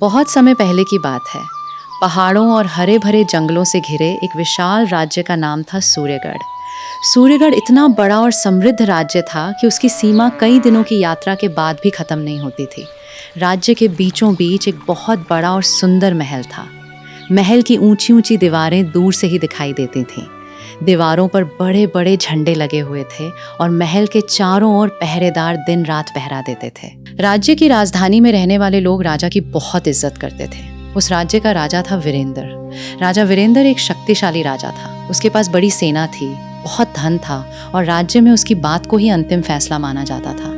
बहुत समय पहले की बात है। पहाड़ों और हरे भरे जंगलों से घिरे एक विशाल राज्य का नाम था सूर्यगढ़। सूर्यगढ़ इतना बड़ा और समृद्ध राज्य था कि उसकी सीमा कई दिनों की यात्रा के बाद भी खत्म नहीं होती थी। राज्य के बीचों बीच एक बहुत बड़ा और सुंदर महल था। महल की ऊंची ऊंची दीवारें दूर से ही दिखाई देती थीं। दीवारों पर बड़े बड़े झंडे लगे हुए थे और महल के चारों ओर पहरेदार दिन रात पहरा देते थे। राज्य की राजधानी में रहने वाले लोग राजा की बहुत इज्जत करते थे। उस राज्य का राजा था वीरेंद्र। राजा वीरेंद्र एक शक्तिशाली राजा था। उसके पास बड़ी सेना थी, बहुत धन था और राज्य में उसकी बात को ही अंतिम फैसला माना जाता था।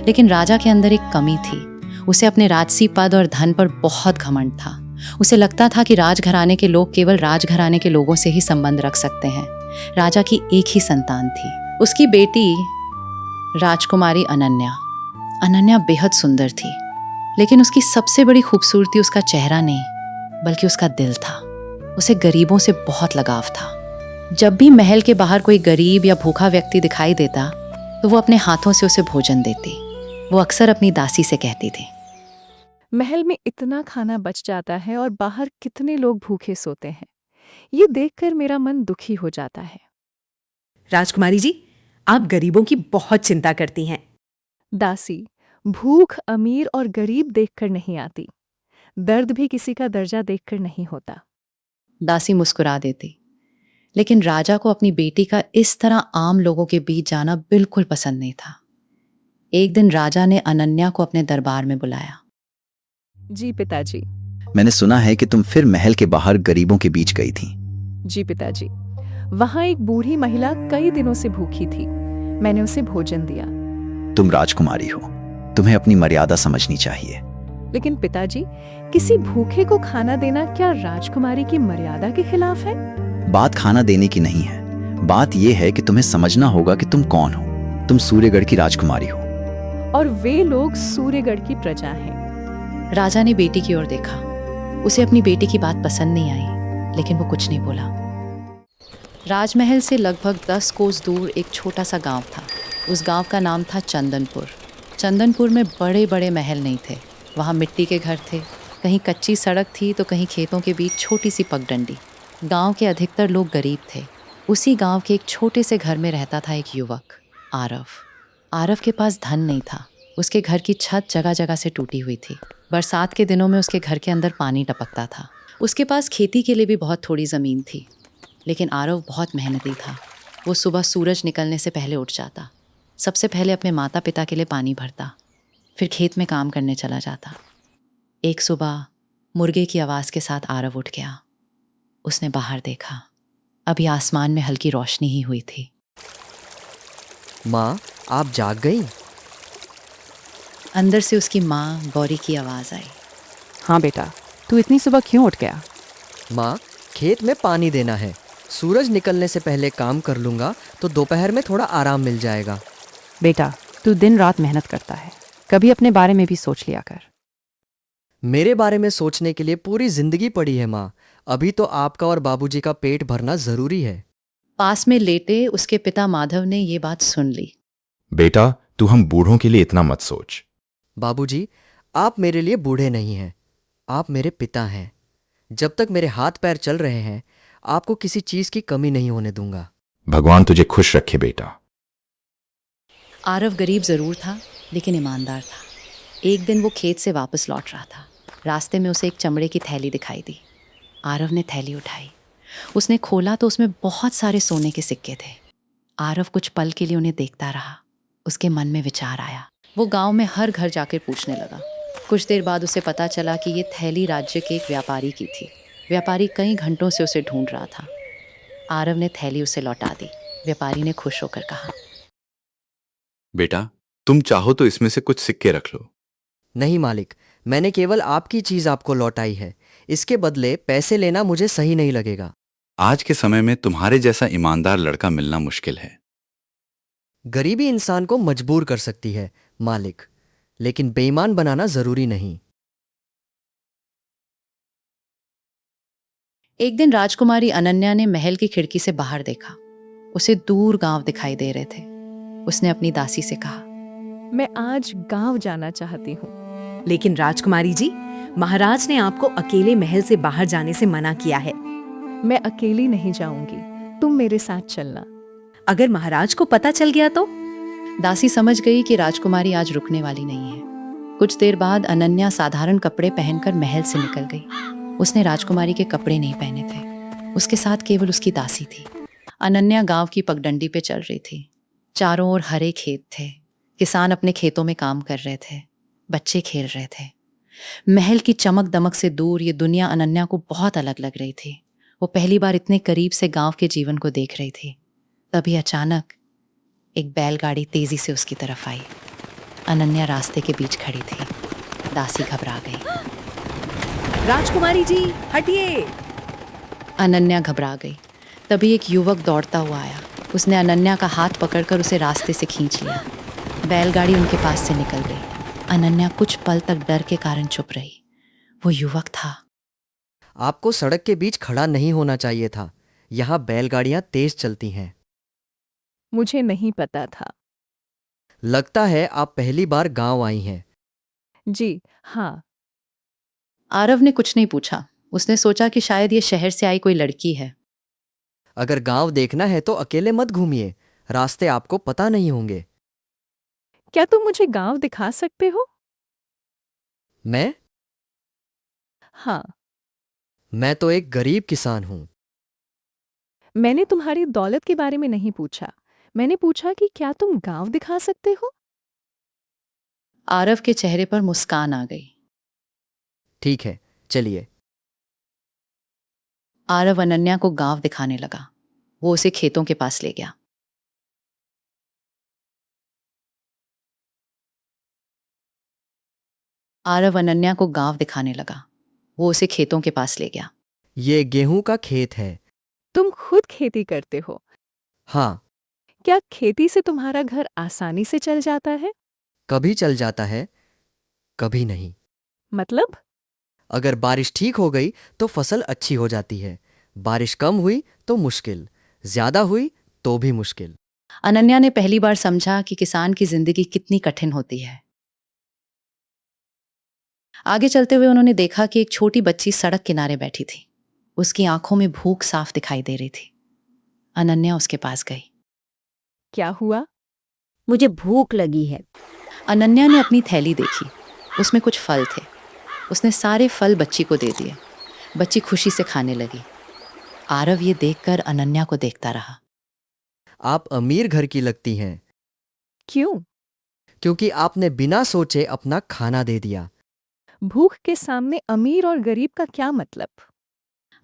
लेकिन राजा के अंदर एक कमी थी। उसे अपने राजसी पद और धन पर बहुत घमंड था। उसे लगता था कि राजघराने के लोग केवल राजघराने के लोगों से ही संबंध रख सकते हैं। राजा की एक ही संतान थी, उसकी बेटी राजकुमारी अनन्या। अनन्या बेहद सुंदर थी, लेकिन उसकी सबसे बड़ी खूबसूरती उसका चेहरा नहीं बल्कि उसका दिल था। उसे गरीबों से बहुत लगाव था। जब भी महल के बाहर कोई गरीब या भूखा व्यक्ति दिखाई देता तो वो अपने हाथों से उसे भोजन देती। वो अक्सर अपनी दासी से कहती थी, महल में इतना खाना बच जाता है और बाहर कितने लोग भूखे सोते हैं। ये देखकर मेरा मन दुखी हो जाता है। राजकुमारी जी, आप गरीबों की बहुत चिंता करती हैं। दासी, भूख अमीर और गरीब देखकर नहीं आती, दर्द भी किसी का दर्जा देखकर नहीं होता। दासी मुस्कुरा देती। लेकिन राजा को अपनी बेटी का इस तरह आम लोगों के बीच जाना बिल्कुल पसंद नहीं था। एक दिन राजा ने अनन्या को अपने दरबार में बुलाया। जी पिताजी। मैंने सुना है कि तुम फिर महल के बाहर गरीबों के बीच गई थी। जी पिताजी, वहां एक बूढ़ी महिला कई दिनों से भूखी थी। मैंने उसे भोजन दिया। तुम राजकुमारी हो, तुम्हें अपनी मर्यादा समझनी चाहिए। लेकिन पिताजी, किसी भूखे को खाना देना क्या राजकुमारी की मर्यादा के खिलाफ है? बात खाना देने की नहीं है, बात यह है कि तुम्हें समझना होगा कि तुम कौन हो। तुम सूर्यगढ़ की राजकुमारी हो। और वे लोग सूर्यगढ़ की प्रजा हैं। राजा ने बेटी की ओर देखा। उसे अपनी बेटी की बात पसंद नहीं आई, लेकिन वो कुछ नहीं बोला। राजमहल से लगभग 10 कोस दूर एक छोटा सा गांव था। उस गांव का नाम था चंदनपुर। चंदनपुर में बड़े बड़े महल नहीं थे। वहाँ मिट्टी के घर थे, कहीं कच्ची सड़क थी तो कहीं खेतों के बीच छोटी सी पगडंडी। गांव के अधिकतर लोग गरीब थे। उसी गांव के एक छोटे से घर में रहता था एक युवक, आरव। आरव के पास धन नहीं था। उसके घर की छत जगह जगह से टूटी हुई थी। बरसात के दिनों में उसके घर के अंदर पानी टपकता था। उसके पास खेती के लिए भी बहुत थोड़ी ज़मीन थी। लेकिन आरव बहुत मेहनती था। वो सुबह सूरज निकलने से पहले उठ जाता। सबसे पहले अपने माता पिता के लिए पानी भरता, फिर खेत में काम करने चला जाता। एक सुबह मुर्गे की आवाज़ के साथ आरव उठ गया। उसने बाहर देखा। अभी आसमान में हल्की रोशनी ही हुई थी। माँ, आप जाग गई? अंदर से उसकी माँ गौरी की आवाज़ आई। हाँ बेटा, तू इतनी सुबह क्यों उठ गया? माँ, खेत में पानी देना है। सूरज निकलने से पहले काम कर लूँगा तो दोपहर में थोड़ा आराम मिल जाएगा। बेटा, तू दिन रात मेहनत करता है, कभी अपने बारे में भी सोच लिया कर। मेरे बारे में सोचने के लिए पूरी जिंदगी पड़ी है माँ। अभी तो आपका और बाबूजी का पेट भरना ज़रूरी है। पास में लेटे उसके पिता माधव ने ये बात सुन ली। बेटा, तू हम बूढ़ों के लिए इतना मत सोच। बाबूजी, आप मेरे लिए बूढ़े नहीं हैं, आप मेरे पिता हैं। जब तक मेरे हाथ पैर चल रहे हैं, आपको किसी चीज़ की कमी नहीं होने दूंगा। भगवान तुझे खुश रखे बेटा। आरव गरीब ज़रूर था, लेकिन ईमानदार था। एक दिन वो खेत से वापस लौट रहा था। रास्ते में उसे एक चमड़े की थैली दिखाई दी। आरव ने थैली उठाई। उसने खोला तो उसमें बहुत सारे सोने के सिक्के थे। आरव कुछ पल के लिए उन्हें देखता रहा। उसके मन में विचार आया। वो गांव में हर घर जाकर पूछने लगा। कुछ देर बाद उसे पता चला कि ये थैली राज्य के एक व्यापारी की थी। व्यापारी कई घंटों से उसे ढूंढ रहा था। आरव ने थैली उसे लौटा दी। व्यापारी ने खुश होकर कहा, बेटा, तुम चाहो तो इसमें से कुछ सिक्के रख लो। नहीं मालिक, मैंने केवल आपकी चीज़ आपको लौटाई है। इसके बदले पैसे लेना मुझे सही नहीं लगेगा। आज के समय में तुम्हारे जैसा ईमानदार लड़का मिलना मुश्किल है। गरीबी इंसान को मजबूर कर सकती है मालिक, लेकिन बेईमान बनाना जरूरी नहीं। एक दिन राजकुमारी अनन्या ने महल की खिड़की से बाहर देखा। उसे दूर गांव दिखाई दे रहे थे। उसने अपनी दासी से कहा, मैं आज गांव जाना चाहती हूँ। लेकिन राजकुमारी जी, महाराज ने आपको अकेले महल से बाहर जाने से मना किया है। मैं अकेली नहीं जाऊंगी, तुम मेरे साथ चलना। अगर महाराज को पता चल गया तो? दासी समझ गई कि राजकुमारी आज रुकने वाली नहीं है। कुछ देर बाद अनन्या साधारण कपड़े पहनकर महल से निकल गई। उसने राजकुमारी के कपड़े नहीं पहने थे, उसके साथ केवल उसकी दासी थी। अनन्या गांव की पगडंडी पे चल रही थी। चारों ओर हरे खेत थे, किसान अपने खेतों में काम कर रहे थे, बच्चे खेल रहे थे। महल की चमक दमक से दूर ये दुनिया अनन्या को बहुत अलग लग रही थी। वो पहली बार इतने करीब से गांव के जीवन को देख रही थी। तभी अचानक एक बैलगाड़ी तेजी से उसकी तरफ आई। अनन्या रास्ते के बीच खड़ी थी। दासी घबरा गई। राजकुमारी जी, हटिए। अनन्या घबरा गई। तभी एक युवक दौड़ता हुआ आया। उसने अनन्या का हाथ पकड़कर उसे रास्ते से खींच लिया। बैलगाड़ी उनके पास से निकल गई। अनन्या कुछ पल तक डर के कारण चुप रही। वो युवक था। आपको सड़क के बीच खड़ा नहीं होना चाहिए था। यहाँ बैलगाड़ियां तेज चलती हैं। मुझे नहीं पता था। लगता है आप पहली बार गांव आई हैं। जी हाँ। आरव ने कुछ नहीं पूछा। उसने सोचा कि शायद ये शहर से आई कोई लड़की है। अगर गांव देखना है तो अकेले मत घूमिए, रास्ते आपको पता नहीं होंगे। क्या तुम मुझे गांव दिखा सकते हो? मैं हाँ। मैं तो एक गरीब किसान हूँ। मैंने तुम्हारी दौलत के बारे में नहीं पूछा। मैंने पूछा कि क्या तुम गांव दिखा सकते हो? आरव के चेहरे पर मुस्कान आ गई। ठीक है, चलिए। आरव अनन्या को गांव दिखाने लगा। वो उसे खेतों के पास ले गया। आरव अनन्या को गांव दिखाने लगा। वो उसे खेतों के पास ले गया। ये गेहूं का खेत है। तुम खुद खेती करते हो? हाँ, क्या खेती से तुम्हारा घर आसानी से चल जाता है? कभी चल जाता है, कभी नहीं। मतलब? अगर बारिश ठीक हो गई तो फसल अच्छी हो जाती है। बारिश कम हुई तो मुश्किल, ज्यादा हुई तो भी मुश्किल। अनन्या ने पहली बार समझा कि किसान की जिंदगी कितनी कठिन होती है। आगे चलते हुए उन्होंने देखा कि एक छोटी बच्ची सड़क किनारे बैठी थी। उसकी आंखों में भूख साफ दिखाई दे रही थी। अनन्या उसके पास गई। क्या हुआ? मुझे भूख लगी है। अनन्या ने अपनी थैली देखी। उसमें कुछ फल थे। उसने सारे फल बच्ची को दे दिए। बच्ची खुशी से खाने लगी। आरव ये देखकर अनन्या को देखता रहा। आप अमीर घर की लगती हैं, क्यों? क्योंकि आपने बिना सोचे अपना खाना दे दिया। भूख के सामने अमीर और गरीब का क्या मतलब?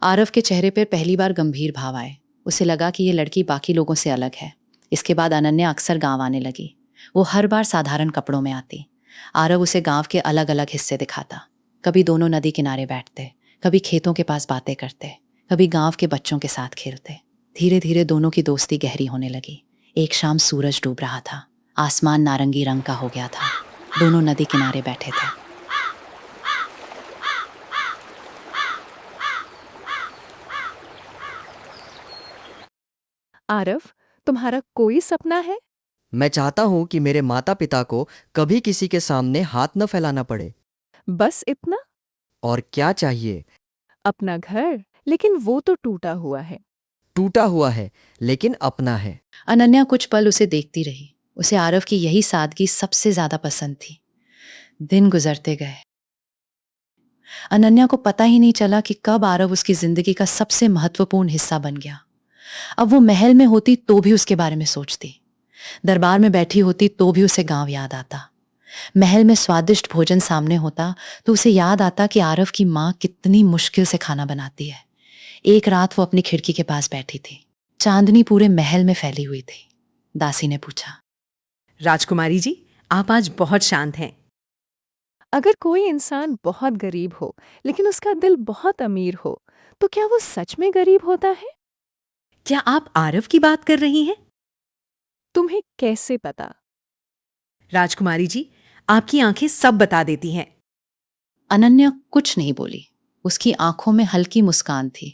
आरव के चेहरे पर पहली बार गंभीर भाव आए। उसे लगा कि ये लड़की बाकी लोगों से अलग है। इसके बाद अनन्या अक्सर गांव आने लगी। वो हर बार साधारण कपड़ों में आती। आरव उसे गांव के अलग अलग हिस्से दिखाता। कभी दोनों नदी किनारे बैठते, कभी खेतों के पास बातें करते, कभी गांव के बच्चों के साथ खेलते। धीरे धीरे दोनों की दोस्ती गहरी होने लगी। एक शाम सूरज डूब रहा था। आसमान नारंगी रंग का हो गया था। दोनों नदी किनारे बैठे थे। आरव, तुम्हारा कोई सपना है? मैं चाहता हूं कि मेरे माता पिता को कभी किसी के सामने हाथ न फैलाना पड़े। बस इतना? और क्या चाहिए? अपना घर, लेकिन वो तो टूटा हुआ है। टूटा हुआ है लेकिन अपना है। अनन्या कुछ पल उसे देखती रही। उसे आरव की यही सादगी सबसे ज्यादा पसंद थी। दिन गुजरते गए। अनन्या को पता ही नहीं चला कि कब आरव उसकी जिंदगी का सबसे महत्वपूर्ण हिस्सा बन गया। अब वो महल में होती तो भी उसके बारे में सोचती। दरबार में बैठी होती तो भी उसे गांव याद आता। महल में स्वादिष्ट भोजन सामने होता तो उसे याद आता कि आरव की माँ कितनी मुश्किल से खाना बनाती है। एक रात वो अपनी खिड़की के पास बैठी थी। चांदनी पूरे महल में फैली हुई थी। दासी ने पूछा, राजकुमारी जी, आप आज बहुत शांत हैं। अगर कोई इंसान बहुत गरीब हो लेकिन उसका दिल बहुत अमीर हो तो क्या वो सच में गरीब होता है? क्या आप आरव की बात कर रही हैं? तुम्हें कैसे पता? राजकुमारी जी, आपकी आंखें सब बता देती हैं। अनन्या कुछ नहीं बोली। उसकी आंखों में हल्की मुस्कान थी।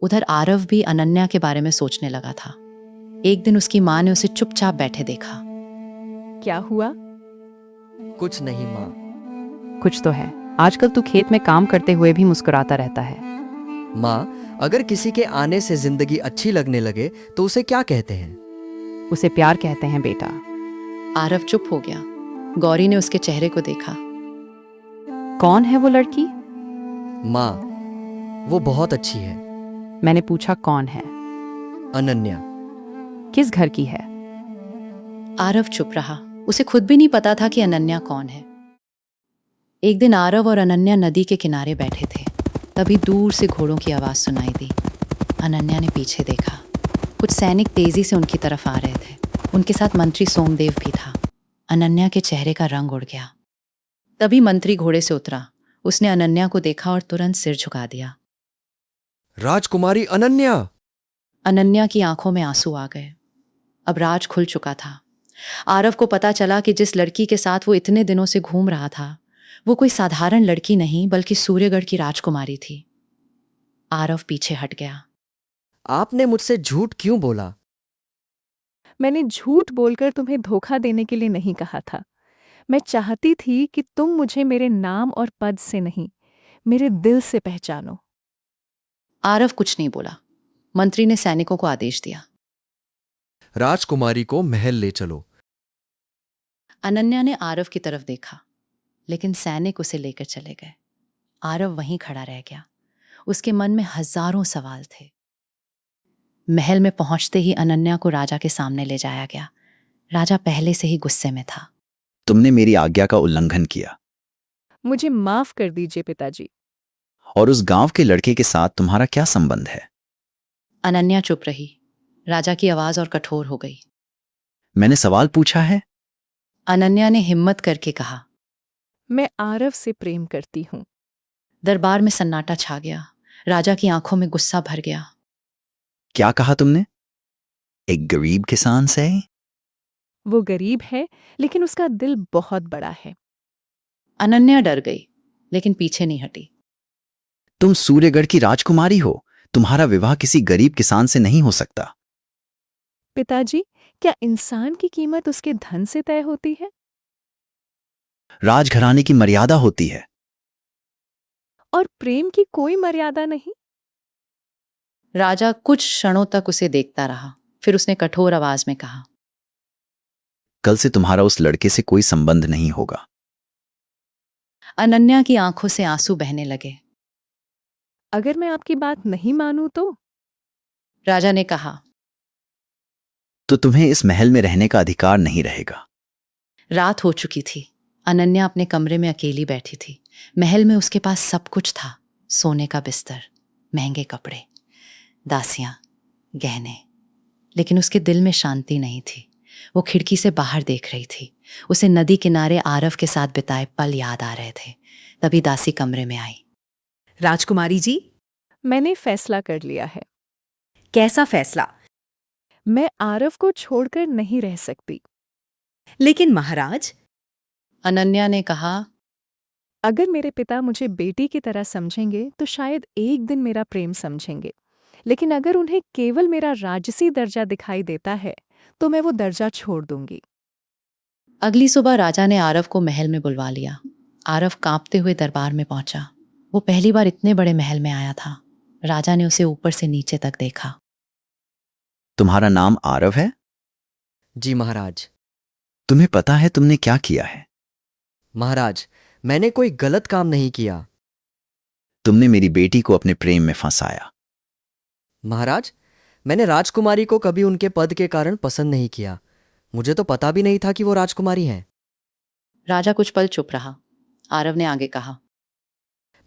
उधर आरव भी अनन्या के बारे में सोचने लगा था। एक दिन उसकी माँ ने उसे चुपचाप बैठे देखा। क्या हुआ? कुछ नहीं माँ। कुछ तो है। आजकल तू खेत में काम करते हुए भी मुस्कुराता रहता है। माँ, अगर किसी के आने से जिंदगी अच्छी लगने लगे तो उसे क्या कहते हैं? उसे प्यार कहते हैं बेटा। आरव चुप हो गया। गौरी ने उसके चेहरे को देखा। कौन है वो लड़की? माँ, वो बहुत अच्छी है। मैंने पूछा कौन है? अनन्या। किस घर की है? आरव चुप रहा। उसे खुद भी नहीं पता था कि अनन्या कौन है। एक दिन आरव और अनन्या नदी के किनारे बैठे थे। तभी दूर से घोड़ों की आवाज सुनाई दी। अनन्या ने पीछे देखा। कुछ सैनिक तेजी से उनकी तरफ आ रहे थे। उनके साथ मंत्री सोमदेव भी था। अनन्या के चेहरे का रंग उड़ गया। तभी मंत्री घोड़े से उतरा। उसने अनन्या को देखा और तुरंत सिर झुका दिया। राजकुमारी अनन्या! अनन्या की आंखों में आंसू आ गए। अब राज खुल चुका था। आरव को पता चला कि जिस लड़की के साथ वो इतने दिनों से घूम रहा था, वो कोई साधारण लड़की नहीं बल्कि सूर्यगढ़ की राजकुमारी थी। आरव पीछे हट गया। आपने मुझसे झूठ क्यों बोला? मैंने झूठ बोलकर तुम्हें धोखा देने के लिए नहीं कहा था। मैं चाहती थी कि तुम मुझे मेरे नाम और पद से नहीं, मेरे दिल से पहचानो। आरव कुछ नहीं बोला। मंत्री ने सैनिकों को आदेश दिया। राजकुमारी को महल ले चलो। अनन्या ने आरव की तरफ देखा, लेकिन सैनिक उसे लेकर चले गए। आरव वहीं खड़ा रह गया। उसके मन में हजारों सवाल थे। महल में पहुंचते ही अनन्या को राजा के सामने ले जाया गया। राजा पहले से ही गुस्से में था। तुमने मेरी आज्ञा का उल्लंघन किया मुझे माफ कर दीजिए पिताजी। और उस गांव के लड़के के साथ तुम्हारा क्या संबंध है? अनन्या चुप रही। राजा की आवाज और कठोर हो गई। मैंने सवाल पूछा है। अनन्या ने हिम्मत करके कहा, मैं आरव से प्रेम करती हूँ। दरबार में सन्नाटा छा गया। राजा की आंखों में गुस्सा भर गया। क्या कहा तुमने? एक गरीब किसान से? वो गरीब है, लेकिन उसका दिल बहुत बड़ा है। अनन्या डर गई, लेकिन पीछे नहीं हटी। तुम सूर्यगढ़ की राजकुमारी हो। तुम्हारा विवाह किसी गरीब किसान से नहीं हो सकता। पिताजी, क्या इंसान की कीमत उसके धन से तय होती है? राजघराने की मर्यादा होती है। और प्रेम की कोई मर्यादा नहीं? राजा कुछ क्षणों तक उसे देखता रहा। फिर उसने कठोर आवाज में कहा, कल से तुम्हारा उस लड़के से कोई संबंध नहीं होगा। अनन्या की आंखों से आंसू बहने लगे। अगर मैं आपकी बात नहीं मानूं तो? राजा ने कहा, तो तुम्हें इस महल में रहने का अधिकार नहीं रहेगा। रात हो चुकी थी। अनन्या अपने कमरे में अकेली बैठी थी। महल में उसके पास सब कुछ था। सोने का बिस्तर, महंगे कपड़े, दासियां, गहने। लेकिन उसके दिल में शांति नहीं थी। वो खिड़की से बाहर देख रही थी। उसे नदी किनारे आरव के साथ बिताए पल याद आ रहे थे। तभी दासी कमरे में आई। राजकुमारी जी, मैंने फैसला कर लिया है। कैसा फैसला? मैं आरव को छोड़कर नहीं रह सकती। लेकिन महाराज। अनन्या ने कहा, अगर मेरे पिता मुझे बेटी की तरह समझेंगे तो शायद एक दिन मेरा प्रेम समझेंगे। लेकिन अगर उन्हें केवल मेरा राजसी दर्जा दिखाई देता है तो मैं वो दर्जा छोड़ दूंगी। अगली सुबह राजा ने आरव को महल में बुलवा लिया। आरव कांपते हुए दरबार में पहुंचा। वो पहली बार इतने बड़े महल में आया था। राजा ने उसे ऊपर से नीचे तक देखा। तुम्हारा नाम आरव है? जी महाराज। तुम्हें पता है तुमने क्या किया है? महाराज, मैंने कोई गलत काम नहीं किया। तुमने मेरी बेटी को अपने प्रेम में फंसाया। महाराज, मैंने राजकुमारी को कभी उनके पद के कारण पसंद नहीं किया। मुझे तो पता भी नहीं था कि वो राजकुमारी हैं। राजा कुछ पल चुप रहा। आरव ने आगे कहा,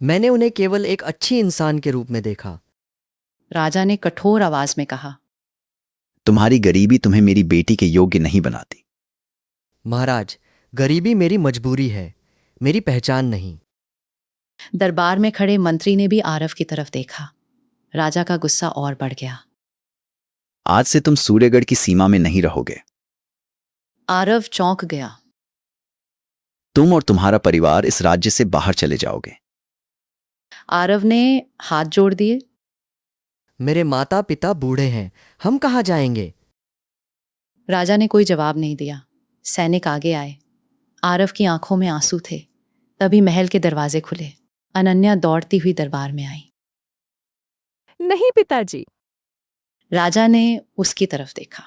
मैंने उन्हें केवल एक अच्छी इंसान के रूप में देखा। राजा ने कठोर आवाज में कहा, तुम्हारी गरीबी तुम्हें मेरी बेटी के योग्य नहीं बनाती। महाराज, गरीबी मेरी मजबूरी है, मेरी पहचान नहीं। दरबार में खड़े मंत्री ने भी आरव की तरफ देखा। राजा का गुस्सा और बढ़ गया। आज से तुम सूर्यगढ़ की सीमा में नहीं रहोगे। आरव चौंक गया। तुम और तुम्हारा परिवार इस राज्य से बाहर चले जाओगे। आरव ने हाथ जोड़ दिए। मेरे माता पिता बूढ़े हैं, हम कहाँ जाएंगे? राजा ने कोई जवाब नहीं दिया। सैनिक आगे आए। आरव की आंखों में आंसू थे। तभी महल के दरवाजे खुले। अनन्या दौड़ती हुई दरबार में आई। नहीं पिताजी। राजा ने उसकी तरफ देखा।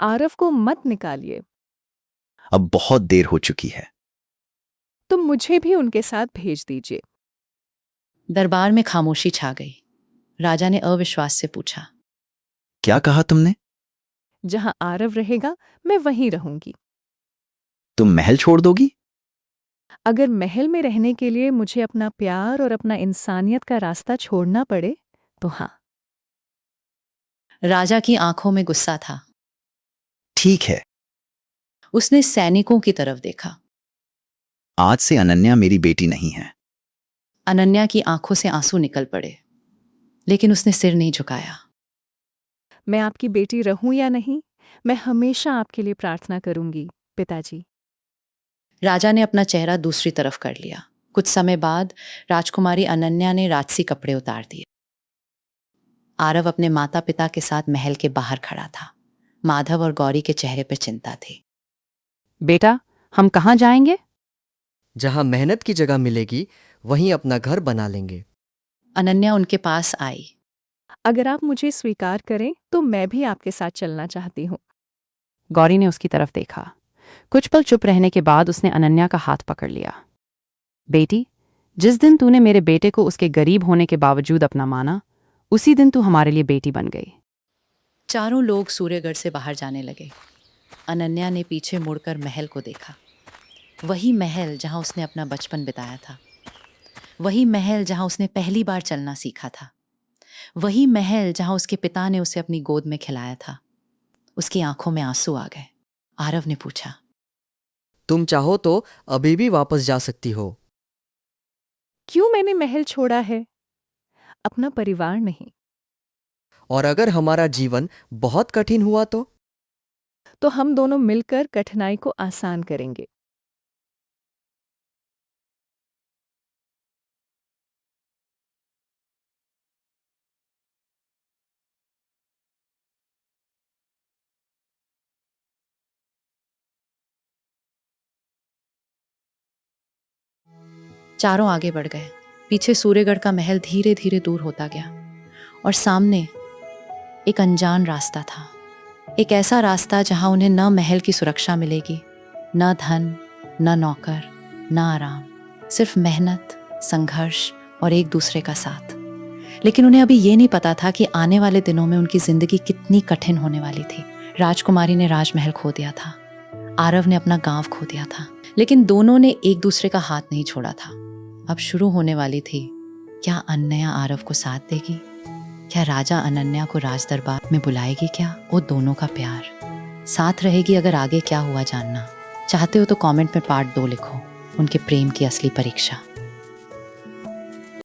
आरव को मत निकालिए। अब बहुत देर हो चुकी है। तुम मुझे भी उनके साथ भेज दीजिए। दरबार में खामोशी छा गई। राजा ने अविश्वास से पूछा, क्या कहा तुमने? जहां आरव रहेगा मैं वहीं रहूंगी। तुम महल छोड़ दोगी? अगर महल में रहने के लिए मुझे अपना प्यार और अपना इंसानियत का रास्ता छोड़ना पड़े तो हाँ। राजा की आंखों में गुस्सा था। ठीक है। उसने सैनिकों की तरफ देखा। आज से अनन्या मेरी बेटी नहीं है। अनन्या की आंखों से आंसू निकल पड़े, लेकिन उसने सिर नहीं झुकाया। मैं आपकी बेटी रहूं या नहीं, मैं हमेशा आपके लिए प्रार्थना करूंगी पिताजी। राजा ने अपना चेहरा दूसरी तरफ कर लिया। कुछ समय बाद राजकुमारी अनन्या ने राजसी कपड़े उतार दिए। आरव अपने माता पिता के साथ महल के बाहर खड़ा था। माधव और गौरी के चेहरे पर चिंता थी। बेटा, हम कहाँ जाएंगे? जहां मेहनत की जगह मिलेगी वहीं अपना घर बना लेंगे। अनन्या उनके पास आई। अगर आप मुझे स्वीकार करें तो मैं भी आपके साथ चलना चाहती हूँ। गौरी ने उसकी तरफ देखा। कुछ पल चुप रहने के बाद उसने अनन्या का हाथ पकड़ लिया। बेटी, जिस दिन तूने मेरे बेटे को उसके गरीब होने के बावजूद अपना माना, उसी दिन तू हमारे लिए बेटी बन गई। चारों लोग सूर्यगढ़ से बाहर जाने लगे। अनन्या ने पीछे मुड़कर महल को देखा। वही महल जहां उसने अपना बचपन बिताया था। वही महल जहां उसने पहली बार चलना सीखा था। वही महल जहां उसके पिता ने उसे अपनी गोद में खिलाया था। उसकी आंखों में आंसू आ गए। आरव ने पूछा, तुम चाहो तो अभी भी वापस जा सकती हो। क्यों मैंने महल छोड़ा है? अपना परिवार नहीं। और अगर हमारा जीवन बहुत कठिन हुआ तो हम दोनों मिलकर कठिनाई को आसान करेंगे। चारों आगे बढ़ गए। पीछे सूर्यगढ़ का महल धीरे धीरे दूर होता गया और सामने एक अनजान रास्ता था। एक ऐसा रास्ता जहां उन्हें न महल की सुरक्षा मिलेगी, न धन, न नौकर, न आराम, सिर्फ मेहनत, संघर्ष और एक दूसरे का साथ। लेकिन उन्हें अभी ये नहीं पता था कि आने वाले दिनों में उनकी जिंदगी कितनी कठिन होने वाली थी। राजकुमारी ने राजमहल खो दिया था। आरव ने अपना गांव खो दिया था, लेकिन दोनों ने एक दूसरे का हाथ नहीं छोड़ा था। अब शुरू होने वाली थी। क्या अनन्या आरव को साथ देगी? क्या राजा अनन्या को राज दरबार में बुलाएगी? क्या वो दोनों का प्यार साथ रहेगी? अगर आगे क्या हुआ जानना चाहते हो तो कमेंट में पार्ट 2 लिखो, उनके प्रेम की असली परीक्षा।